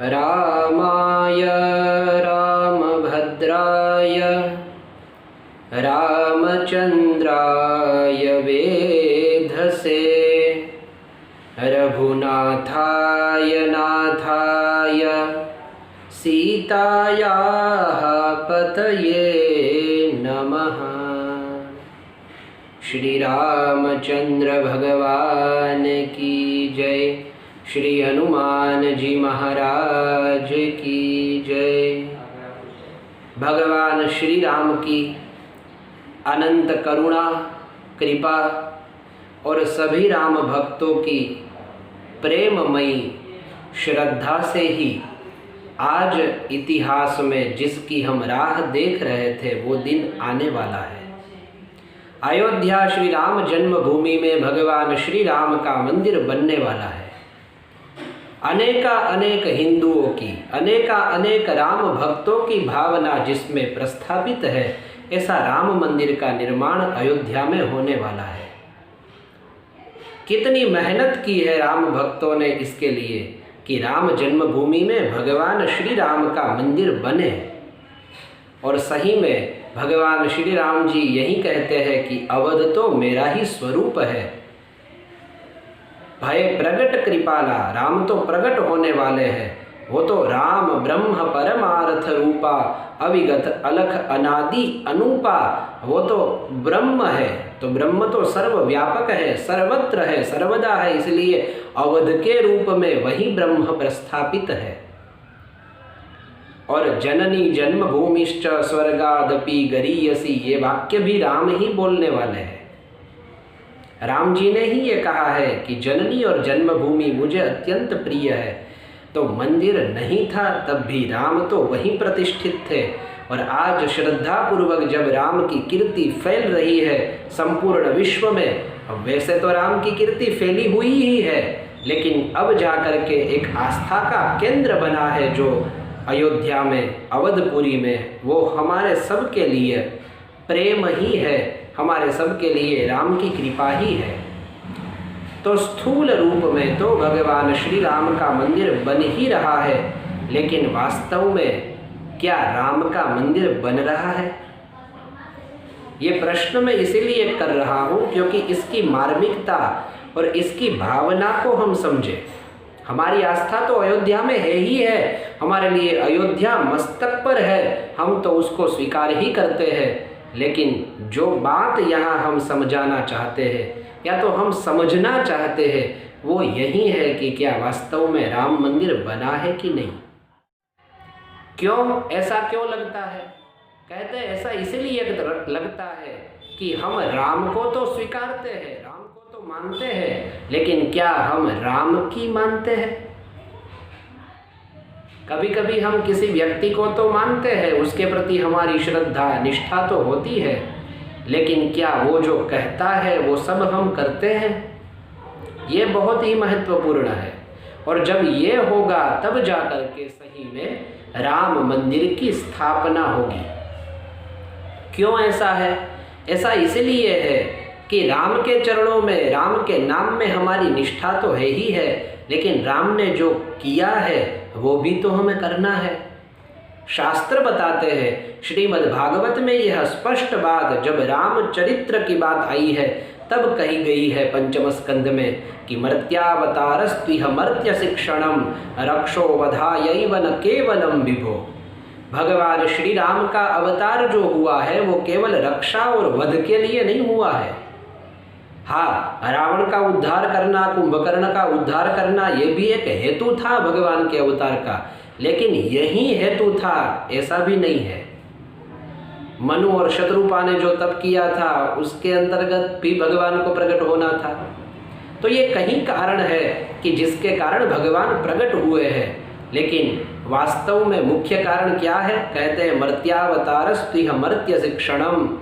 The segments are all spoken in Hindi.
रामाय रामभद्राय रामचन्द्राय वेधसे रघुनाथाय नाथाय सीतायाः पतये नमः। श्री रामचंद्र भगवान की जय। श्री हनुमान जी महाराज की जय। भगवान श्री राम की अनंत करुणा कृपा और सभी राम भक्तों की प्रेममयी श्रद्धा से ही आज इतिहास में जिसकी हम राह देख रहे थे वो दिन आने वाला है। अयोध्या श्री राम जन्मभूमि में भगवान श्री राम का मंदिर बनने वाला है। अनेक हिंदुओं की अनेक राम भक्तों की भावना जिसमें प्रस्थापित है, ऐसा राम मंदिर का निर्माण अयोध्या में होने वाला है। कितनी मेहनत की है राम भक्तों ने इसके लिए कि राम जन्मभूमि में भगवान श्री राम का मंदिर बने। और सही में भगवान श्री राम जी यही कहते हैं कि अवध तो मेरा ही स्वरूप है। भय प्रगट कृपाला, राम तो प्रकट होने वाले हैं। वो तो राम ब्रह्म परमार्थ रूपा, अविगत अलख अनादि अनूपा। वो तो ब्रह्म है, तो ब्रह्म तो सर्वव्यापक है, सर्वत्र है, सर्वदा है। इसलिए अवध के रूप में वही ब्रह्म प्रस्थापित है। और जननी जन्मभूमिश्च स्वर्गादपि गरीयसी, ये वाक्य भी राम ही बोलने वाले हैं। राम जी ने ही ये कहा है कि जननी और जन्मभूमि मुझे अत्यंत प्रिय है। तो मंदिर नहीं था तब भी राम तो वहीं प्रतिष्ठित थे। और आज श्रद्धा पूर्वक जब राम की कीर्ति फैल रही है संपूर्ण विश्व में, वैसे तो राम की कीर्ति फैली हुई ही है, लेकिन अब जाकर के एक आस्था का केंद्र बना है जो अयोध्या में, अवधपुरी में। वो हमारे सब के लिए प्रेम ही है, हमारे सब के लिए राम की कृपा ही है। तो स्थूल रूप में तो भगवान श्री राम का मंदिर बन ही रहा है, लेकिन वास्तव में क्या राम का मंदिर बन रहा है? ये प्रश्न मैं इसीलिए कर रहा हूँ क्योंकि इसकी मार्मिकता और इसकी भावना को हम समझें। हमारी आस्था तो अयोध्या में है ही है, हमारे लिए अयोध्या मस्तक पर है, हम तो उसको स्वीकार ही करते हैं। लेकिन जो बात यहाँ हम समझाना चाहते हैं या तो हम समझना चाहते हैं वो यही है कि क्या वास्तव में राम मंदिर बना है कि नहीं। क्यों ऐसा क्यों लगता है? कहते हैं ऐसा इसलिए लगता है कि हम राम को तो स्वीकारते हैं, राम को तो मानते हैं, लेकिन क्या हम राम की मानते हैं? कभी कभी हम किसी व्यक्ति को तो मानते हैं, उसके प्रति हमारी श्रद्धा निष्ठा तो होती है, लेकिन क्या वो जो कहता है वो सब हम करते हैं? ये बहुत ही महत्वपूर्ण है। और जब ये होगा तब जाकर के सही में राम मंदिर की स्थापना होगी। क्यों ऐसा है? ऐसा इसलिए है कि राम के चरणों में, राम के नाम में हमारी निष्ठा तो है ही है, लेकिन राम ने जो किया है वो भी तो हमें करना है। शास्त्र बताते हैं, श्रीमद् भागवत में यह स्पष्ट बात जब रामचरित्र की बात आई है तब कही गई है पंचम स्कंद में कि मर्त्यावतारस्त्विह मर्त्य शिक्षणम रक्षो वधायैव न केवलम विभो। भगवान श्री राम का अवतार जो हुआ है वो केवल रक्षा और वध के लिए नहीं हुआ है। हाँ, रावण का उद्धार करना, कुंभकर्ण का उद्धार करना, ये भी एक हेतु था भगवान के अवतार का, लेकिन यही हेतु था ऐसा भी नहीं है। मनु और शत्रुपा ने जो तप किया था उसके अंतर्गत भी भगवान को प्रकट होना था। तो ये कहीं कारण है कि जिसके कारण भगवान प्रकट हुए हैं, लेकिन वास्तव में मुख्य कारण क्या है? कहते हैं मर्त्यावतारस्त्विह मर्त्य शिक्षणम,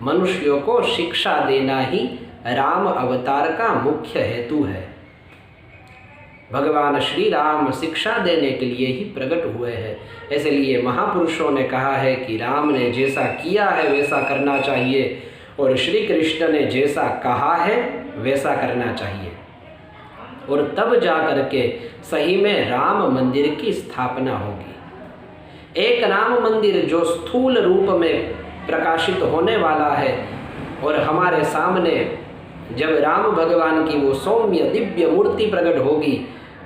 मनुष्यों को शिक्षा देना ही राम अवतार का मुख्य हेतु है। भगवान श्री राम शिक्षा देने के लिए ही प्रकट हुए हैं। इसलिए महापुरुषों ने कहा है कि राम ने जैसा किया है वैसा करना चाहिए और श्री कृष्ण ने जैसा कहा है वैसा करना चाहिए। और तब जा कर के सही में राम मंदिर की स्थापना होगी। एक राम मंदिर जो स्थूल रूप में प्रकाशित होने वाला है और हमारे सामने जब राम भगवान की वो सौम्य दिव्य मूर्ति प्रकट होगी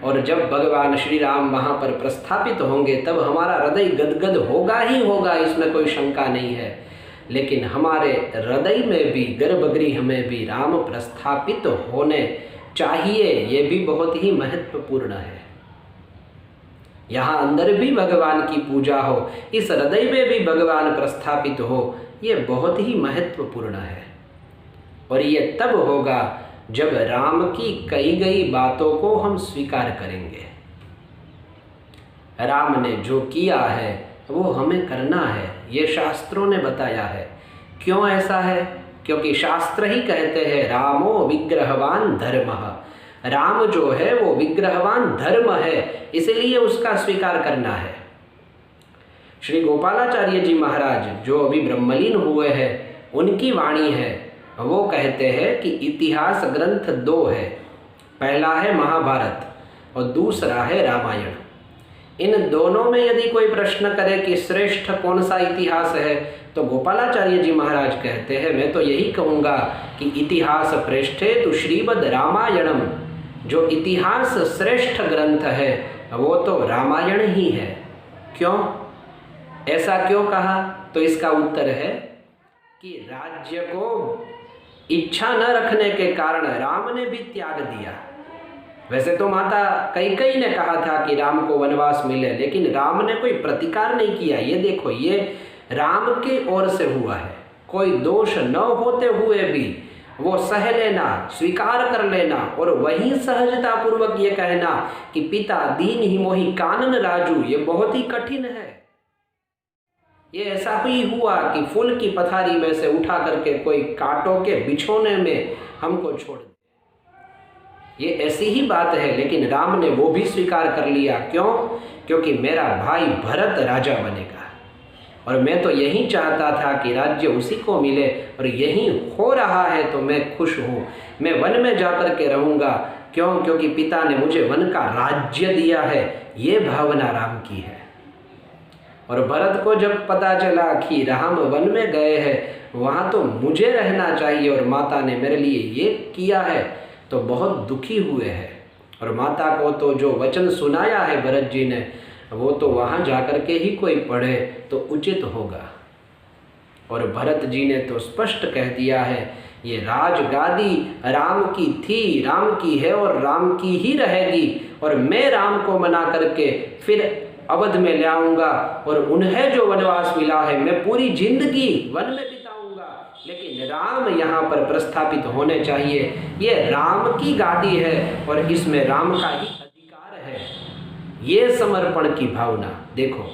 और जब भगवान श्री राम वहाँ पर प्रस्थापित होंगे तब हमारा हृदय गदगद होगा ही होगा, इसमें कोई शंका नहीं है। लेकिन हमारे हृदय में भी, गर्भगृह में भी राम प्रस्थापित होने चाहिए, ये भी बहुत ही महत्वपूर्ण है। यहाँ अंदर भी भगवान की पूजा हो, इस हृदय में भी भगवान प्रस्थापित हो, ये बहुत ही महत्वपूर्ण है। और ये तब होगा जब राम की कही गई बातों को हम स्वीकार करेंगे। राम ने जो किया है वो हमें करना है, ये शास्त्रों ने बताया है। क्यों ऐसा है? क्योंकि शास्त्र ही कहते हैं रामो विग्रहवान धर्मः, राम जो है वो विग्रहवान धर्म है, इसलिए उसका स्वीकार करना है। श्री गोपालाचार्य जी महाराज जो अभी ब्रह्मलीन हुए हैं, उनकी वाणी है, वो कहते हैं कि इतिहास ग्रंथ दो है, पहला है महाभारत और दूसरा है रामायण। इन दोनों में यदि कोई प्रश्न करे कि श्रेष्ठ कौन सा इतिहास है, तो गोपालाचार्य जी महाराज कहते हैं मैं तो यही कहूँगा कि इतिहास पृष्ठे तो श्रीमद् रामायणम, जो इतिहास श्रेष्ठ ग्रंथ है वो तो रामायण ही है। क्यों, ऐसा क्यों कहा? तो इसका उत्तर है कि राज्य को इच्छा न रखने के कारण राम ने भी त्याग दिया। वैसे तो माता कैकेयी ने कहा था कि राम को वनवास मिले, लेकिन राम ने कोई प्रतिकार नहीं किया। ये देखो, ये राम की ओर से हुआ है, कोई दोष न होते हुए भी वो सह लेना, स्वीकार कर लेना और वही सहजता पूर्वक ये कहना कि पिता दीन ही मोहि कानन राजू, ये बहुत ही कठिन है। ये ऐसा ही हुआ कि फूल की पथारी में से उठा करके कोई कांटों के बिछोने में हमको छोड़ दे, ये ऐसी ही बात है। लेकिन राम ने वो भी स्वीकार कर लिया। क्यों? क्योंकि मेरा भाई भरत राजा बनेगा और मैं तो यही चाहता था कि राज्य उसी को मिले और यही हो रहा है तो मैं खुश हूँ। मैं वन में जाकर के रहूँगा। क्यों? क्योंकि पिता ने मुझे वन का राज्य दिया है, ये भावना राम की है। और भरत को जब पता चला कि राम वन में गए हैं, वहाँ तो मुझे रहना चाहिए और माता ने मेरे लिए ये किया है, तो बहुत दुखी हुए हैं। और माता को तो जो वचन सुनाया है भरत जी ने, वो तो वहाँ जाकर के ही कोई पढ़े तो उचित होगा। और भरत जी ने तो स्पष्ट कह दिया है, ये राजगादी राम की थी, राम की है और राम की ही रहेगी। और मैं राम को मना करके फिर अवध में ले आऊँगा और उन्हें जो वनवास मिला है मैं पूरी जिंदगी वन में बिताऊंगा, लेकिन राम यहाँ पर प्रस्थापित होने चाहिए। ये राम की गादी है और इसमें राम का ही अधिकार है। ये समर्पण की भावना देखो,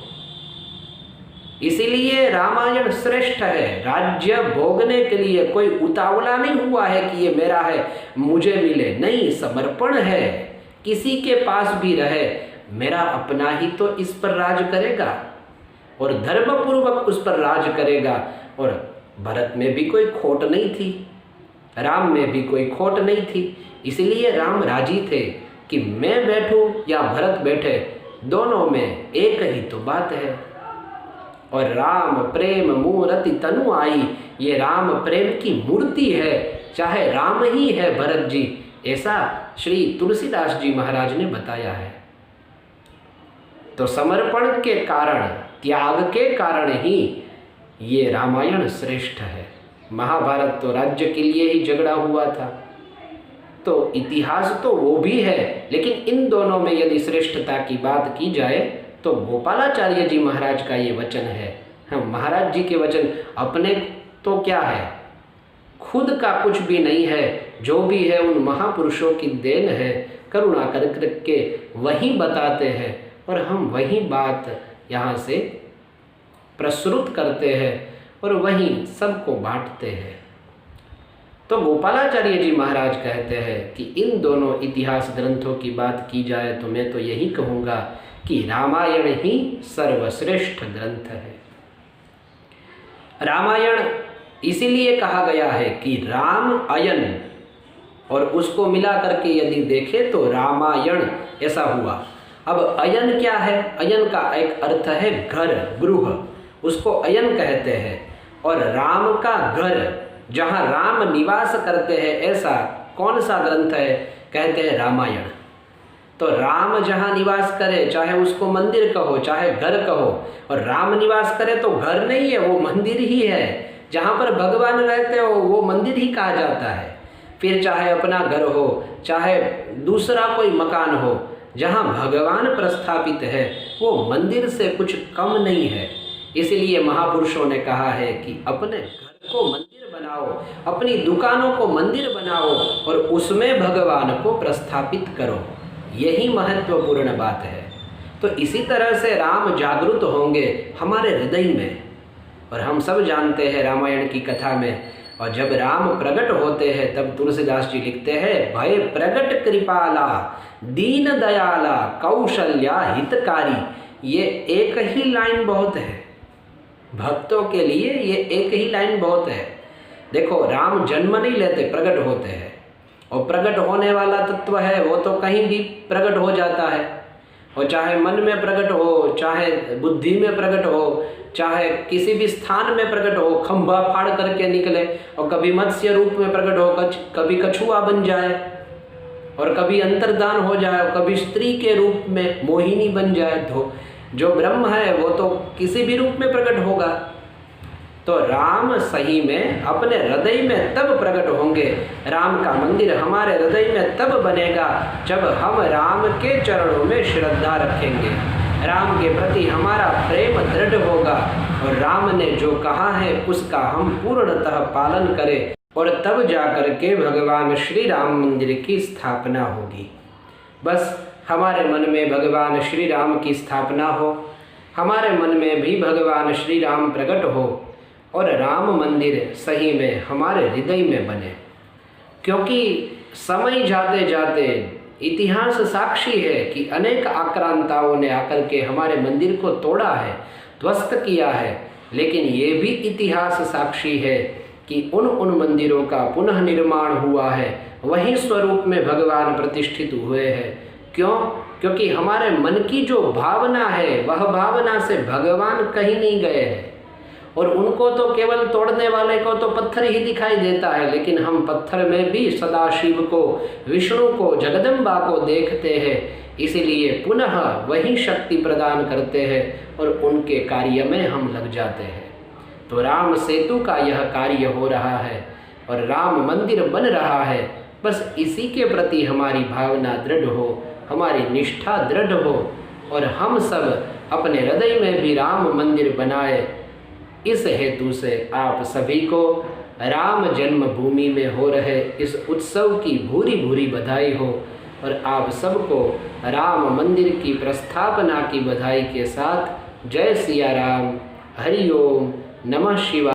इसीलिए रामायण श्रेष्ठ है। राज्य भोगने के लिए कोई उतावला नहीं हुआ है कि ये मेरा है, मुझे मिले, नहीं, समर्पण है। किसी के पास भी रहे, मेरा अपना ही तो इस पर राज करेगा और धर्मपूर्वक उस पर राज करेगा। और भरत में भी कोई खोट नहीं थी, राम में भी कोई खोट नहीं थी, इसलिए राम राजी थे कि मैं बैठूं या भरत बैठे, दोनों में एक ही तो बात है। और राम प्रेम मूर्ति तनु आई, ये राम प्रेम की मूर्ति है, चाहे राम ही है भरत जी, ऐसा श्री तुलसीदास जी महाराज ने बताया है। तो समर्पण के कारण, त्याग के कारण ही ये रामायण श्रेष्ठ है। महाभारत तो राज्य के लिए ही झगड़ा हुआ था, तो इतिहास तो वो भी है, लेकिन इन दोनों में यदि श्रेष्ठता की बात की जाए तो गोपालाचार्य जी महाराज का ये वचन है। हम महाराज जी के वचन अपने तो क्या है, खुद का कुछ भी नहीं है, जो भी है उन महापुरुषों की देन है। करुणा करके वही बताते हैं और हम वही बात यहाँ से प्रसुत करते हैं और वही सबको बांटते हैं। तो गोपालाचार्य जी महाराज कहते हैं कि इन दोनों इतिहास ग्रंथों की बात की जाए तो मैं तो यही कहूँगा कि रामायण ही सर्वश्रेष्ठ ग्रंथ है। रामायण इसीलिए कहा गया है कि राम अयन और उसको मिला करके यदि देखें तो रामायण ऐसा हुआ। अब अयन क्या है? अयन का एक अर्थ है घर, गृह, उसको अयन कहते हैं। और राम का घर, जहाँ राम निवास करते हैं, ऐसा कौन सा ग्रंथ है? कहते हैं रामायण। तो राम जहाँ निवास करे, चाहे उसको मंदिर कहो चाहे घर कहो, और राम निवास करे तो घर नहीं है, वो मंदिर ही है। जहाँ पर भगवान रहते हो वो मंदिर ही कहा जाता है। फिर चाहे अपना घर हो चाहे दूसरा कोई मकान हो, जहाँ भगवान प्रस्थापित है वो मंदिर से कुछ कम नहीं है। इसलिए महापुरुषों ने कहा है कि अपने घर को मंदिर बनाओ, अपनी दुकानों को मंदिर बनाओ और उसमें भगवान को प्रस्थापित करो। यही महत्वपूर्ण बात है। तो इसी तरह से राम जागृत होंगे हमारे हृदय में। और हम सब जानते हैं रामायण की कथा में, और जब राम प्रकट होते हैं तब तुलसीदास जी लिखते हैं, भय प्रकट कृपाला दीन दयाला कौशल्या हितकारी। ये एक ही लाइन बहुत है, भक्तों के लिए ये एक ही लाइन बहुत है। देखो, राम जन्म नहीं लेते, प्रकट होते हैं। और प्रकट होने वाला तत्व है वो तो कहीं भी प्रकट हो जाता है। और चाहे मन में प्रकट हो, चाहे बुद्धि में प्रकट हो, चाहे किसी भी स्थान में प्रकट हो, खंभा फाड़ करके निकले, और कभी मत्स्य रूप में प्रकट हो, कभी कछुआ बन जाए, और कभी अंतर्धान हो जाए, और कभी स्त्री के रूप में मोहिनी बन जाए। तो जो ब्रह्म है वो तो किसी भी रूप में प्रकट होगा। तो राम सही में अपने हृदय में तब प्रकट होंगे। राम का मंदिर हमारे हृदय में तब बनेगा जब हम राम के चरणों में श्रद्धा रखेंगे, राम के प्रति हमारा प्रेम दृढ़ होगा, और राम ने जो कहा है उसका हम पूर्णतः पालन करें, और तब जाकर के भगवान श्री राम मंदिर की स्थापना होगी। बस हमारे मन में भगवान श्री राम की स्थापना हो, हमारे मन में भी भगवान श्री राम प्रकट हो, और राम मंदिर सही में हमारे हृदय में बने। क्योंकि समय जाते जाते इतिहास साक्षी है कि अनेक आक्रांताओं ने आकर के हमारे मंदिर को तोड़ा है, ध्वस्त किया है, लेकिन ये भी इतिहास साक्षी है कि उन मंदिरों का पुनः निर्माण हुआ है, वही स्वरूप में भगवान प्रतिष्ठित हुए हैं। क्यों? क्योंकि हमारे मन की जो भावना है वह भावना से भगवान कहीं नहीं गए हैं। और उनको तो केवल तोड़ने वाले को तो पत्थर ही दिखाई देता है, लेकिन हम पत्थर में भी सदाशिव को, विष्णु को, जगदम्बा को देखते हैं। इसीलिए पुनः वही शक्ति प्रदान करते हैं और उनके कार्य में हम लग जाते हैं। तो राम सेतु का यह कार्य हो रहा है और राम मंदिर बन रहा है। बस इसी के प्रति हमारी भावना दृढ़ हो, हमारी निष्ठा दृढ़ हो, और हम सब अपने हृदय में भी राम मंदिर बनाए। इस हेतु से आप सभी को राम जन्मभूमि में हो रहे इस उत्सव की भूरी भूरी बधाई हो, और आप सबको राम मंदिर की प्रस्थापना की बधाई के साथ जय सिया राम, हरि ओम, नमः शिवाय।